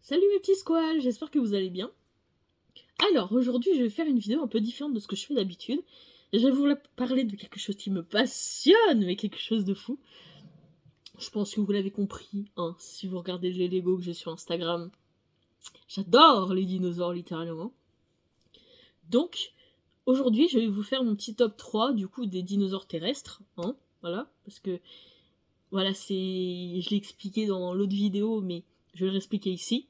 Salut mes petits squales, j'espère que vous allez bien. Alors, aujourd'hui, je vais faire une vidéo un peu différente de ce que je fais d'habitude. Et je vais vous parler de quelque chose qui me passionne, mais quelque chose de fou. Je pense que vous l'avez compris, hein, si vous regardez les Lego que j'ai sur Instagram. J'adore les dinosaures, littéralement. Donc, aujourd'hui, je vais vous faire mon petit top 3, du coup, des dinosaures terrestres, hein, voilà, parce que, voilà, je l'ai expliqué dans l'autre vidéo, mais je vais le réexpliquer ici.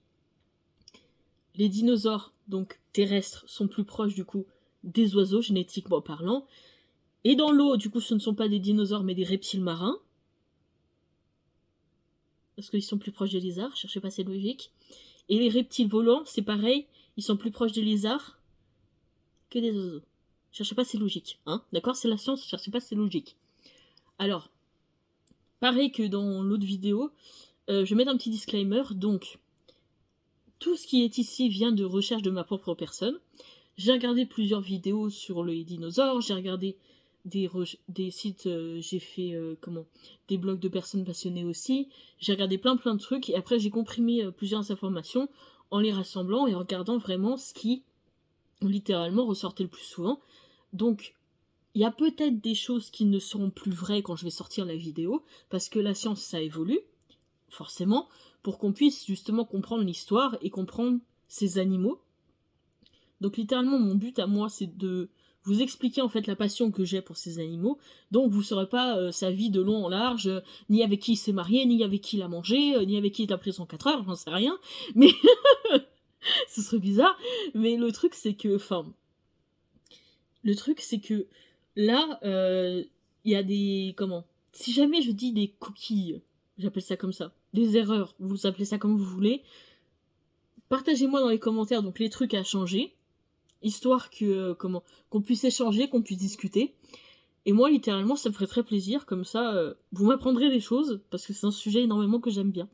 Les dinosaures, donc terrestres, sont plus proches du coup des oiseaux, génétiquement parlant. Et dans l'eau, du coup, ce ne sont pas des dinosaures, mais des reptiles marins. Parce qu'ils sont plus proches des lézards, cherchez pas, c'est logique. Et les reptiles volants, c'est pareil, ils sont plus proches des lézards que des oiseaux. Cherchez pas, c'est logique, hein. D'accord, c'est la science, cherchez pas, c'est logique. Alors, pareil que dans l'autre vidéo, je vais mettre un petit disclaimer, donc, tout ce qui est ici vient de recherche de ma propre personne. J'ai regardé plusieurs vidéos sur les dinosaures, j'ai regardé des sites, j'ai fait des blogs de personnes passionnées aussi, j'ai regardé plein de trucs, et après j'ai comprimé plusieurs informations en les rassemblant et en regardant vraiment ce qui littéralement ressortait le plus souvent. Donc il y a peut-être des choses qui ne seront plus vraies quand je vais sortir la vidéo, parce que la science ça évolue, forcément, pour qu'on puisse justement comprendre l'histoire et comprendre ces animaux. Donc littéralement, mon but à moi, c'est de vous expliquer en fait la passion que j'ai pour ces animaux. Donc vous ne saurez pas sa vie de long en large, ni avec qui il s'est marié, ni avec qui il a mangé, ni avec qui il a pris son 4 heures, j'en sais rien. Mais ce serait bizarre. Mais le truc c'est que, là, il y a des si jamais je dis des coquilles, j'appelle ça comme ça, des erreurs, vous appelez ça comme vous voulez. Partagez-moi dans les commentaires donc les trucs à changer. Histoire que qu'on puisse échanger, qu'on puisse discuter. Et moi, littéralement, ça me ferait très plaisir, comme ça, vous m'apprendrez des choses, parce que c'est un sujet énormément que j'aime bien.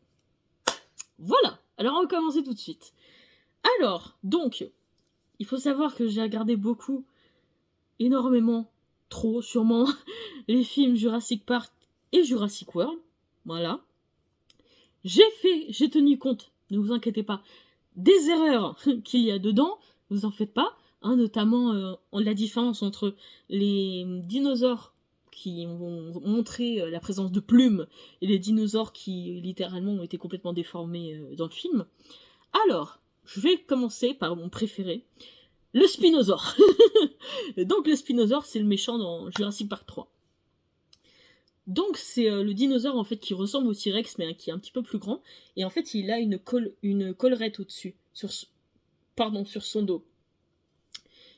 Voilà, alors on va commencer tout de suite. Alors, donc, il faut savoir que j'ai regardé beaucoup, énormément, trop sûrement, les films Jurassic Park et Jurassic World. Voilà. J'ai tenu compte, ne vous inquiétez pas, des erreurs qu'il y a dedans, vous en faites pas, hein, notamment la différence entre les dinosaures qui vont montrer la présence de plumes et les dinosaures qui littéralement ont été complètement déformés dans le film. Alors, je vais commencer par mon préféré, le Spinosaure. Donc le Spinosaure, c'est le méchant dans Jurassic Park 3. Donc c'est le dinosaure en fait qui ressemble au T-Rex mais qui est un petit peu plus grand, et en fait il a une collerette au-dessus, sur son dos.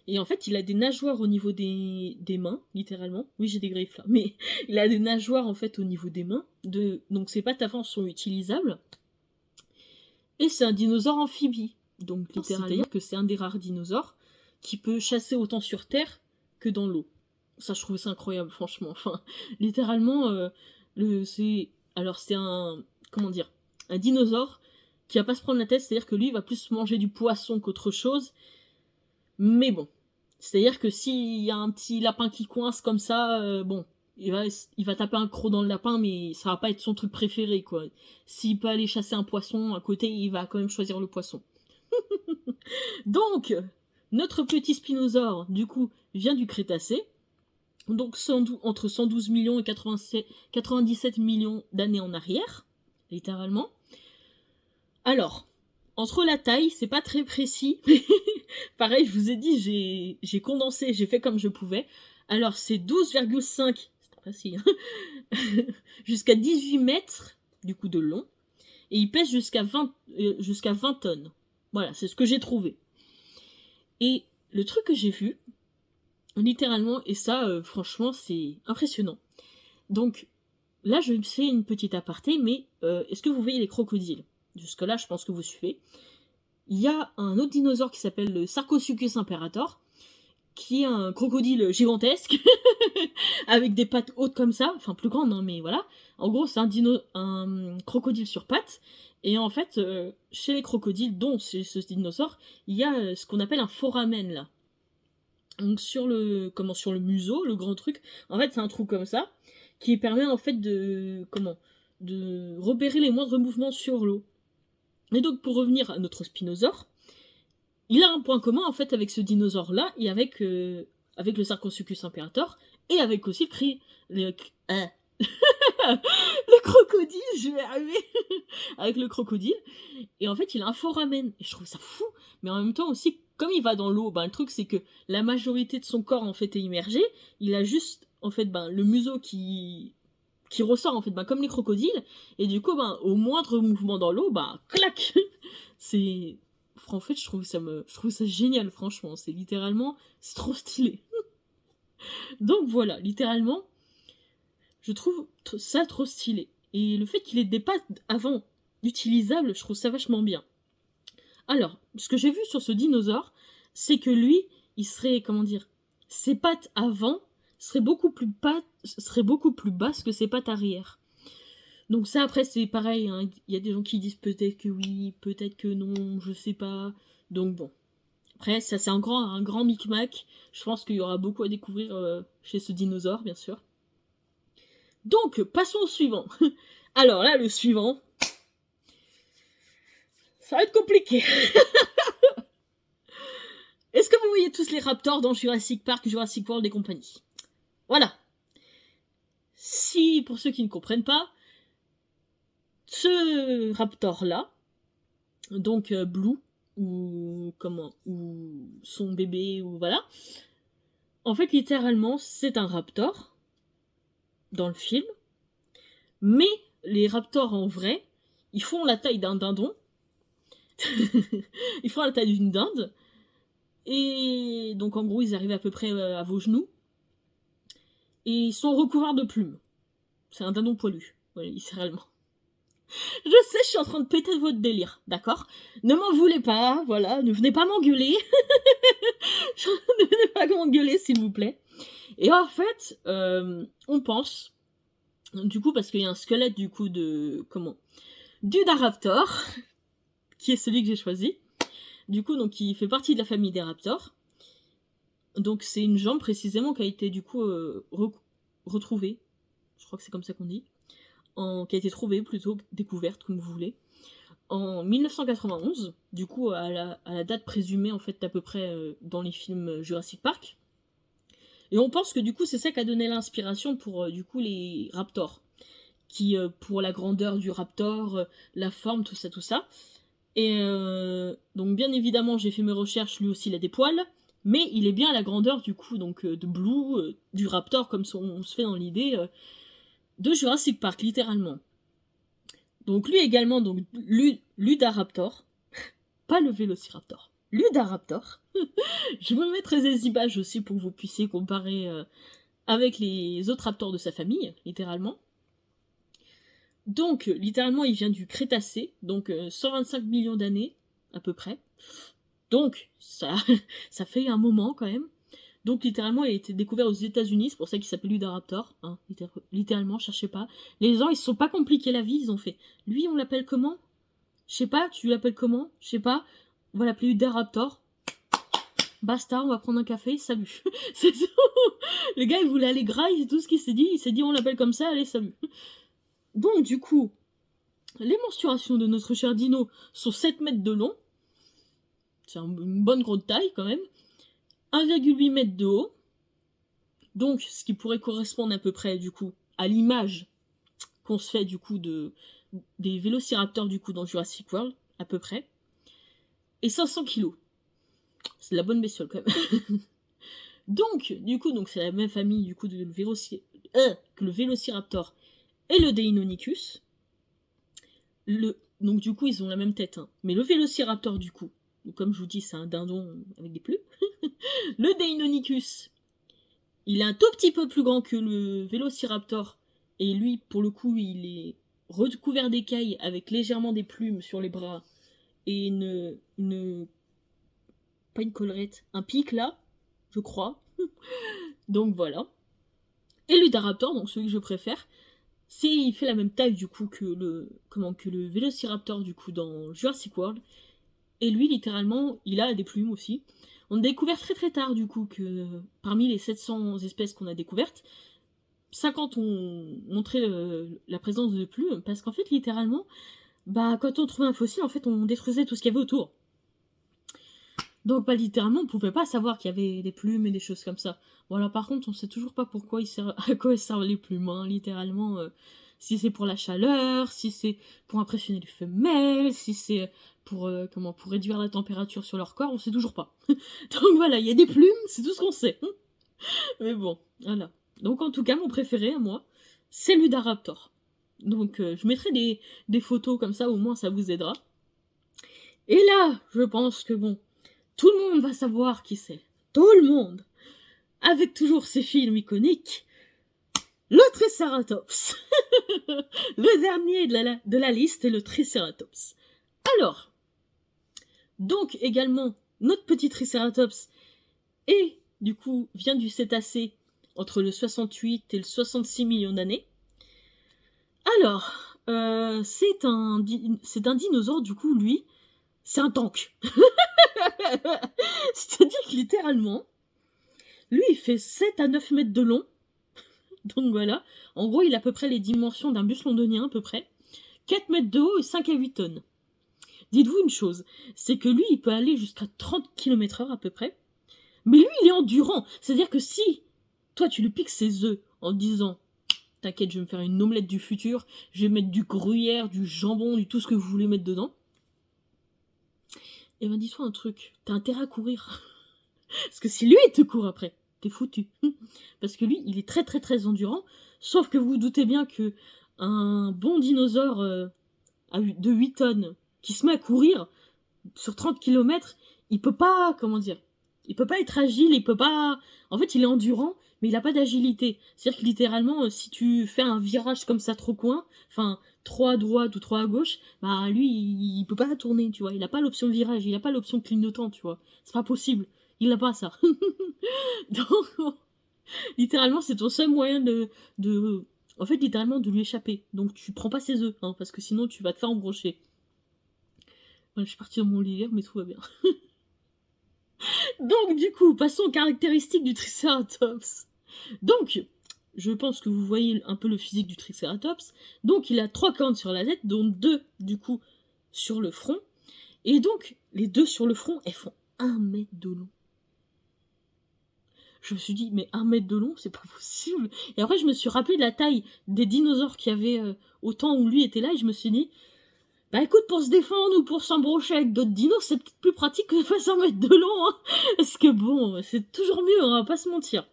Et en fait il a des nageoires au niveau des mains, littéralement. Oui, j'ai des griffes là, mais il a des nageoires en fait au niveau des mains, donc ses pattes avant sont utilisables. Et c'est un dinosaure amphibie, donc littéralement, c'est-à-dire que c'est un des rares dinosaures qui peut chasser autant sur terre que dans l'eau. Ça, je trouve ça incroyable, franchement. Enfin, littéralement, c'est un un dinosaure qui va pas se prendre la tête, c'est-à-dire que lui, il va plus manger du poisson qu'autre chose. Mais bon, c'est-à-dire que s'il y a un petit lapin qui coince comme ça, il va taper un croc dans le lapin, mais ça va pas être son truc préféré, quoi. S'il peut aller chasser un poisson à côté, il va quand même choisir le poisson. Donc, notre petit spinosaure, du coup, vient du Crétacé. Donc entre 112 millions et 97 millions d'années en arrière, littéralement. Alors, entre la taille, c'est pas très précis. Pareil, je vous ai dit, j'ai condensé, j'ai fait comme je pouvais. Alors, c'est 12,5, c'est pas précis, hein, jusqu'à 18 mètres, du coup, de long. Et il pèse jusqu'à 20 tonnes. Voilà, c'est ce que j'ai trouvé. Et le truc que j'ai vu, littéralement, et ça, franchement, c'est impressionnant. Donc, là, je fais une petite aparté, mais est-ce que vous voyez les crocodiles? Jusque-là, je pense que vous suivez. Il y a un autre dinosaure qui s'appelle le Sarcosuchus imperator, qui est un crocodile gigantesque, avec des pattes hautes comme ça, enfin plus grandes, hein, mais voilà. En gros, c'est un crocodile sur pattes, et en fait, chez les crocodiles, dont chez ce dinosaure, il y a ce qu'on appelle un foramen, là. Donc sur le museau, le grand truc, en fait c'est un trou comme ça qui permet en fait de repérer les moindres mouvements sur l'eau. Et donc, pour revenir à notre spinosaure, il a un point commun, en fait, avec ce dinosaure-là, et avec le Sarcosuchus imperator, et avec aussi le crocodile, je vais arriver, avec le crocodile. Et en fait, il a un foramen. Et je trouve ça fou. Mais en même temps aussi, comme il va dans l'eau, le truc c'est que la majorité de son corps en fait est immergé. Il a juste en fait le museau qui ressort en fait comme les crocodiles. Et du coup, au moindre mouvement dans l'eau, clac. C'est en fait, je trouve ça génial, franchement. C'est trop stylé. Donc voilà, littéralement, je trouve ça trop stylé. Et le fait qu'il ait des pattes avant utilisables, je trouve ça vachement bien. Alors, ce que j'ai vu sur ce dinosaure, c'est que lui, il serait, comment dire, ses pattes avant seraient beaucoup plus basses que ses pattes arrière. Donc ça, après, c'est pareil, hein. Il y a des gens qui disent peut-être que oui, peut-être que non, je sais pas. Donc bon. Après, ça c'est un grand micmac. Je pense qu'il y aura beaucoup à découvrir chez ce dinosaure, bien sûr. Donc, passons au suivant. Alors là, le suivant, ça va être compliqué. Est-ce que vous voyez tous les raptors dans Jurassic Park, Jurassic World et compagnie? Voilà. Si, pour ceux qui ne comprennent pas, ce raptor-là, donc Blue, ou son bébé, ou voilà, en fait, littéralement, c'est un raptor, dans le film, mais les raptors en vrai, ils font la taille d'un dindon, ils font la taille d'une dinde, et donc en gros, ils arrivent à peu près à vos genoux, et ils sont recouverts de plumes. C'est un dindon poilu, voilà, littéralement. Je sais, je suis en train de péter votre délire, d'accord? Ne m'en voulez pas, voilà, ne venez pas m'engueuler. Ne venez pas m'engueuler, s'il vous plaît. Et en fait, on pense, du coup, parce qu'il y a un squelette, du coup, du Daraptor, qui est celui que j'ai choisi, du coup, donc, qui fait partie de la famille des raptors. Donc, c'est une jambe, précisément, qui a été, du coup, retrouvée. Je crois que c'est comme ça qu'on dit. Qui a été trouvée, plutôt, découverte, comme vous voulez, en 1991, du coup, à la date présumée, en fait, à peu près dans les films Jurassic Park. Et on pense que, du coup, c'est ça qui a donné l'inspiration pour, du coup, les raptors. Qui, pour la grandeur du raptor, la forme, tout ça. Et donc, bien évidemment, j'ai fait mes recherches, lui aussi, il a des poils, mais il est bien à la grandeur, du coup, donc, de Blue, du raptor, comme on se fait dans l'idée de Jurassic Park, littéralement. Donc lui également, donc Ludaraptor, pas le Vélociraptor, Ludaraptor. Je vous mettrai des images aussi pour que vous puissiez comparer avec les autres raptors de sa famille, littéralement. Donc, littéralement, il vient du Crétacé, donc 125 millions d'années, à peu près. Donc, ça fait un moment, quand même. Donc, littéralement, il a été découvert aux États-Unis, c'est pour ça qu'il s'appelle Ludaraptor, hein, littéralement, cherchez pas. Les gens, ils se sont pas compliqués la vie, ils ont fait, lui, on l'appelle comment? Je sais pas, tu l'appelles comment? Je sais pas, on va l'appeler Ludaraptor. Basta, on va prendre un café, salut. C'est tout. Le gars, il voulait aller gras, c'est tout ce qu'il s'est dit, il s'est dit, on l'appelle comme ça, allez, salut. Donc, du coup, les mensurations de notre cher dino sont 7 mètres de long, c'est une bonne grande taille, quand même, 1,8 mètres de haut, donc ce qui pourrait correspondre à peu près du coup à l'image qu'on se fait du coup des vélociraptors du coup dans Jurassic World, à peu près, et 500 kilos. C'est de la bonne bestiole quand même. Donc, du coup, c'est la même famille du coup que le vélociraptor et le Deinonychus. Donc du coup, ils ont la même tête, hein. Mais le vélociraptor du coup, comme je vous dis, c'est un dindon avec des plumes. Le Deinonychus, il est un tout petit peu plus grand que le Vélociraptor, et lui, pour le coup, il est recouvert d'écailles avec légèrement des plumes sur les bras, et pas une collerette, un pic là, je crois. Donc voilà. Et l'Udaraptor, donc celui que je préfère, il fait la même taille du coup que le Vélociraptor du coup dans Jurassic World, et lui, littéralement, il a des plumes aussi. On a découvert très très tard, du coup, que parmi les 700 espèces qu'on a découvertes, 50 ont montré la présence de plumes, parce qu'en fait, littéralement, bah quand on trouvait un fossile, en fait, on détruisait tout ce qu'il y avait autour. Donc, bah, littéralement, on pouvait pas savoir qu'il y avait des plumes et des choses comme ça. Voilà, par contre, on sait toujours pas pourquoi à quoi ils servent les plumes, hein, littéralement. Si c'est pour la chaleur, si c'est pour impressionner les femelles, si c'est pour, pour réduire la température sur leur corps, on sait toujours pas. Donc voilà, il y a des plumes, c'est tout ce qu'on sait. Mais bon, voilà. Donc en tout cas, mon préféré à moi, c'est l'Udaraptor. Donc je mettrai des photos comme ça, au moins ça vous aidera. Et là, je pense que bon, tout le monde va savoir qui c'est. Tout le monde. Avec toujours ces films iconiques. Le Triceratops. Le dernier de la liste est le Triceratops. Alors, donc également, notre petit Triceratops est, du coup, vient du cétacé entre le 68 et le 66 millions d'années. Alors, c'est un dinosaure, du coup, lui, c'est un tank. C'est-à-dire que littéralement, lui, il fait 7 à 9 mètres de long. Donc voilà. En gros, il a à peu près les dimensions d'un bus londonien, à peu près. 4 mètres de haut et 5 à 8 tonnes. Dites-vous une chose, c'est que lui, il peut aller jusqu'à 30 km/h à peu près. Mais lui, il est endurant. C'est-à-dire que si toi, tu lui piques ses œufs en disant « T'inquiète, je vais me faire une omelette du futur, je vais mettre du gruyère, du jambon, du tout ce que vous voulez mettre dedans. » Et ben dis-toi un truc, t'as intérêt à courir. Parce que si lui, il te court après, t'es foutu. Parce que lui, il est très très très endurant. Sauf que vous vous doutez bien que un bon dinosaure de 8 tonnes qui se met à courir sur 30 km, il peut pas, comment dire, il peut pas être agile, il peut pas... En fait, il est endurant, mais il a pas d'agilité. C'est-à-dire que littéralement, si tu fais un virage comme ça trop coin, enfin, trop à droite ou trop à gauche, bah lui, il peut pas tourner, tu vois. Il a pas l'option virage, il a pas l'option clignotant, tu vois. C'est pas possible. Il a pas ça. Donc, littéralement, c'est ton seul moyen de... En fait, littéralement, de lui échapper. Donc, tu prends pas ses œufs, hein, parce que sinon, tu vas te faire embrocher. Voilà, je suis partie dans mon délire, mais tout va bien. Donc, du coup, passons aux caractéristiques du Triceratops. Donc, je pense que vous voyez un peu le physique du Triceratops. Donc, il a 3 cornes sur la tête, dont 2, du coup, sur le front. Et donc, les 2 sur le front, elles font 1 mètre de long. Je me suis dit, mais 1 mètre de long, c'est pas possible. Et après, je me suis rappelé de la taille des dinosaures qu'il y avait au temps où lui était là, et je me suis dit, bah écoute, pour se défendre ou pour s'embrocher avec d'autres dinos, c'est peut-être plus pratique que de faire 1 mètre de long, hein. Parce que bon, c'est toujours mieux, on va pas se mentir.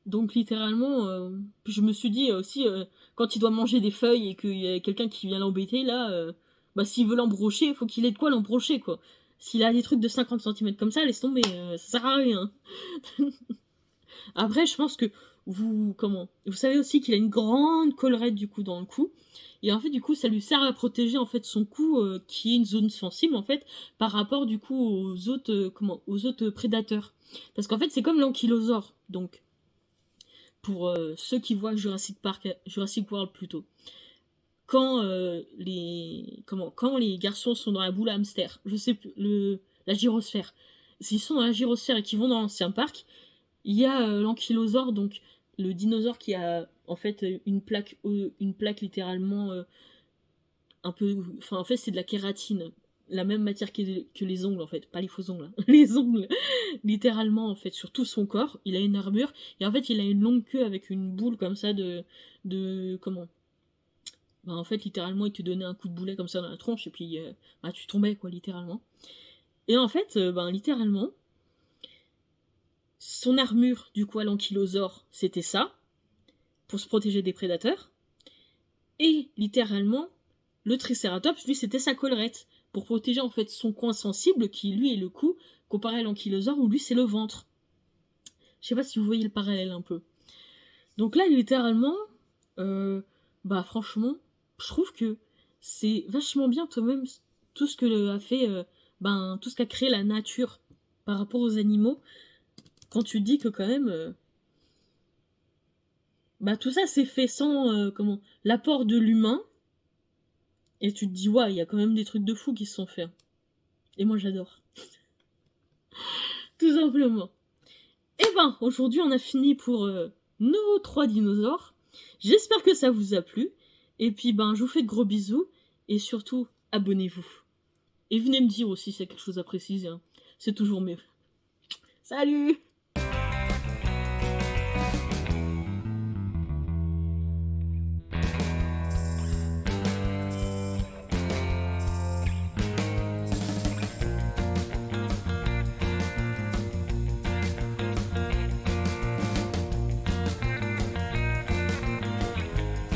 Donc littéralement, je me suis dit aussi, quand il doit manger des feuilles et qu'il y a quelqu'un qui vient l'embêter, là, bah s'il veut l'embrocher, il faut qu'il ait de quoi l'embrocher, quoi. S'il a des trucs de 50 cm comme ça, laisse tomber, ça sert à rien. Après, je pense que vous savez aussi qu'il a une grande collerette du coup dans le cou. Et en fait, du coup, ça lui sert à protéger en fait son cou, qui est une zone sensible en fait, par rapport du coup aux autres prédateurs. Parce qu'en fait, c'est comme l'ankylosaure. Donc, pour ceux qui voient Jurassic World plutôt. Quand quand les garçons sont dans la boule à hamster, je sais plus, la gyrosphère. S'ils sont dans la gyrosphère et qu'ils vont dans l'ancien parc, il y a l'ankylosaure, donc le dinosaure qui a en fait une plaque littéralement un peu... Enfin, en fait, c'est de la kératine. La même matière que les ongles, en fait. Pas les faux ongles, hein. Les ongles, littéralement, en fait, sur tout son corps. Il a une armure. Et en fait, il a une longue queue avec une boule comme ça comment bah, en fait, littéralement, il te donnait un coup de boulet comme ça dans la tronche. Et puis, bah, tu tombais, quoi, littéralement. Et en fait, littéralement, son armure, du coup, à l'ankylosaure, c'était ça. Pour se protéger des prédateurs. Et, littéralement, le Triceratops, lui, c'était sa collerette. Pour protéger, en fait, son coin sensible, qui, lui, est le cou, comparé à l'ankylosaure, où lui, c'est le ventre. Je sais pas si vous voyez le parallèle, un peu. Donc là, littéralement, bah, franchement, je trouve que c'est vachement bien, toi-même, tout ce que a fait, tout ce qu'a créé la nature par rapport aux animaux, quand tu dis que, quand même... tout ça c'est fait sans l'apport de l'humain, et tu te dis ouais, il y a quand même des trucs de fou qui se sont faits. Et moi j'adore. Tout simplement. Et aujourd'hui on a fini pour nos 3 dinosaures. J'espère que ça vous a plu. Et puis je vous fais de gros bisous. Et surtout, abonnez-vous. Et venez me dire aussi s'il y a quelque chose à préciser. Hein. C'est toujours mieux. Salut!